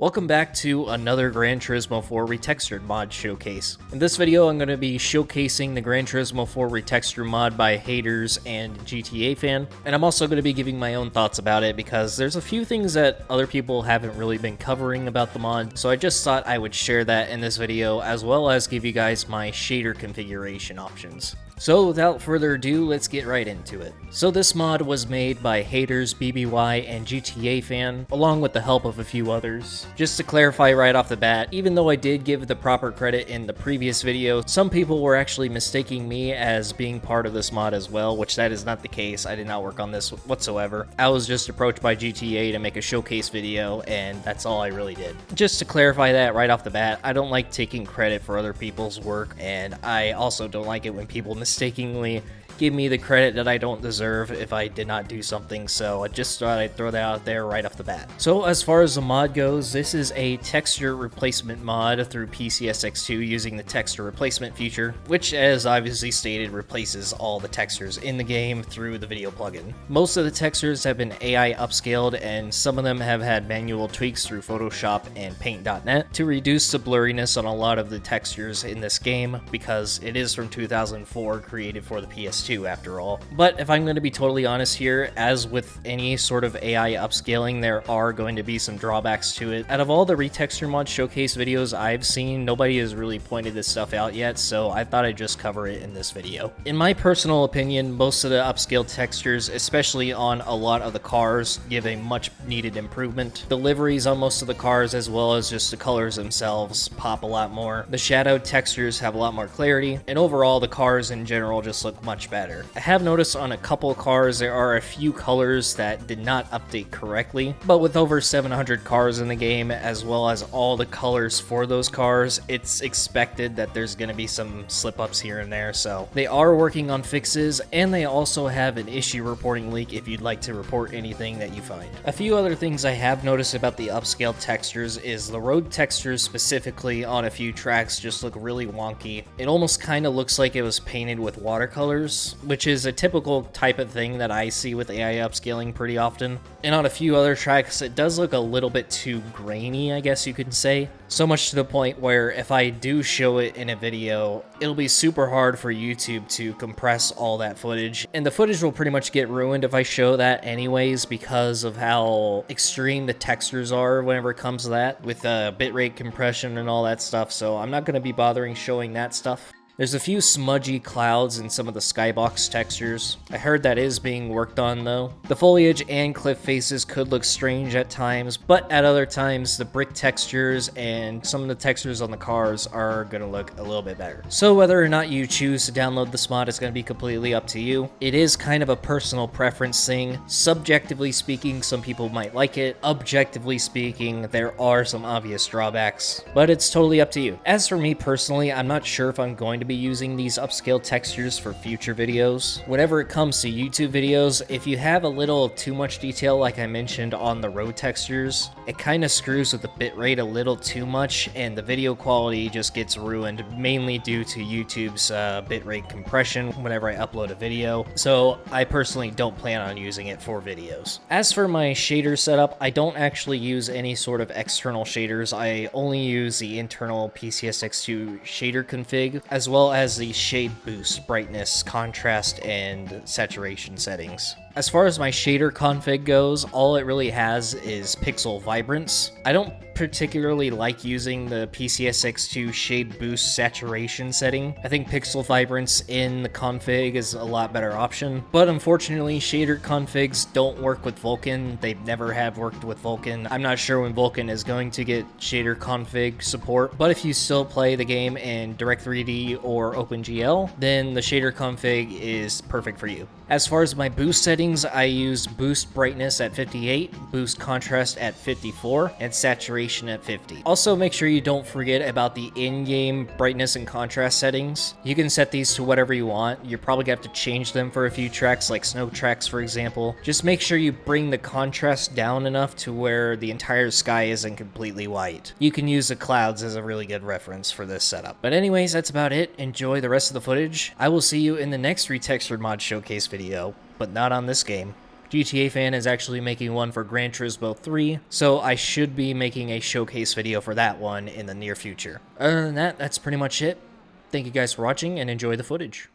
Welcome back to another Gran Turismo 4 Retextured mod showcase. In this video, I'm going to be showcasing the Gran Turismo 4 Retextured mod by Haters and GTA Fan, and I'm also going to be giving my own thoughts about it because there's a few things that other people haven't really been covering about the mod, so I just thought I would share that in this video as well as give you guys my shader configuration options. So without further ado, let's get right into it. So this mod was made by Haters, BBY, and GTA Fan, along with the help of a few others. Just to clarify right off the bat, even though I did give the proper credit in the previous video, some people were actually mistaking me as being part of this mod as well, which that is not the case. I did not work on this whatsoever. I was just approached by GTA to make a showcase video, and that's all I really did. Just to clarify that right off the bat, I don't like taking credit for other people's work, and I also don't like it when people mistakenly give me the credit that I don't deserve if I did not do something, so I just thought I'd throw that out there right off the bat. So as far as the mod goes, this is a texture replacement mod through PCSX2 using the texture replacement feature, which as obviously stated replaces all the textures in the game through the video plugin. Most of the textures have been AI upscaled, and some of them have had manual tweaks through Photoshop and Paint.net to reduce the blurriness on a lot of the textures in this game because it is from 2004, created for the PS2 after all. But if I'm going to be totally honest here, as with any sort of AI upscaling, there are going to be some drawbacks to it. Out of all the Retexture mod showcase videos I've seen, nobody has really pointed this stuff out yet, so I thought I'd just cover it in this video. In my personal opinion, most of the upscaled textures, especially on a lot of the cars, give a much needed improvement. The liveries on most of the cars, as well as just the colors themselves, pop a lot more. The shadowed textures have a lot more clarity, and overall the cars in general just look much better. I have noticed on a couple cars there are a few colors that did not update correctly, but with over 700 cars in the game, as well as all the colors for those cars, it's expected that there's going to be some slip-ups here and there, so they are working on fixes, and they also have an issue reporting leak if you'd like to report anything that you find. A few other things I have noticed about the upscaled textures is the road textures specifically on a few tracks just look really wonky. It almost kind of looks like it was painted with watercolors, which is a typical type of thing that I see with AI upscaling pretty often. And on a few other tracks, it does look a little bit too grainy, I guess you could say. So much to the point where if I do show it in a video, it'll be super hard for YouTube to compress all that footage. And the footage will pretty much get ruined if I show that anyways because of how extreme the textures are whenever it comes to that, with bitrate compression and all that stuff. So I'm not going to be bothering showing that stuff. There's a few smudgy clouds in some of the skybox textures. I heard that is being worked on though. The foliage and cliff faces could look strange at times, but at other times the brick textures and some of the textures on the cars are going to look a little bit better. So whether or not you choose to download this mod is going to be completely up to you. It is kind of a personal preference thing. Subjectively speaking, some people might like it. Objectively speaking, there are some obvious drawbacks, but it's totally up to you. As for me personally, I'm not sure if I'm going to be using these upscale textures for future videos. Whenever it comes to YouTube videos, if you have a little too much detail like I mentioned on the road textures, it kind of screws with the bitrate a little too much and the video quality just gets ruined, mainly due to YouTube's bitrate compression whenever I upload a video, so I personally don't plan on using it for videos. As for my shader setup, I don't actually use any sort of external shaders. I only use the internal PCSX2 Shader Config, as well as the shade boost, brightness, contrast, and saturation settings. As far as my shader config goes, all it really has is pixel vibrance. I don't particularly like using the PCSX2 shade boost saturation setting. I think pixel vibrance in the config is a lot better option, but unfortunately shader configs don't work with Vulkan. They never have worked with Vulkan. I'm not sure when Vulkan is going to get shader config support, but if you still play the game in Direct3D or OpenGL, then the shader config is perfect for you. As far as my boost settings, I use boost brightness at 58, boost contrast at 54, and saturation at 50. Also, make sure you don't forget about the in-game brightness and contrast settings. You can set these to whatever you want. You're probably going to have to change them for a few tracks, like snow tracks for example. Just make sure you bring the contrast down enough to where the entire sky isn't completely white. You can use the clouds as a really good reference for this setup. But anyways, that's about it. Enjoy the rest of the footage. I will see you in the next Retextured mod showcase video, but not on this game. GTA Fan is actually making one for Gran Turismo 3, so I should be making a showcase video for that one in the near future. Other than that, that's pretty much it. Thank you guys for watching, and enjoy the footage.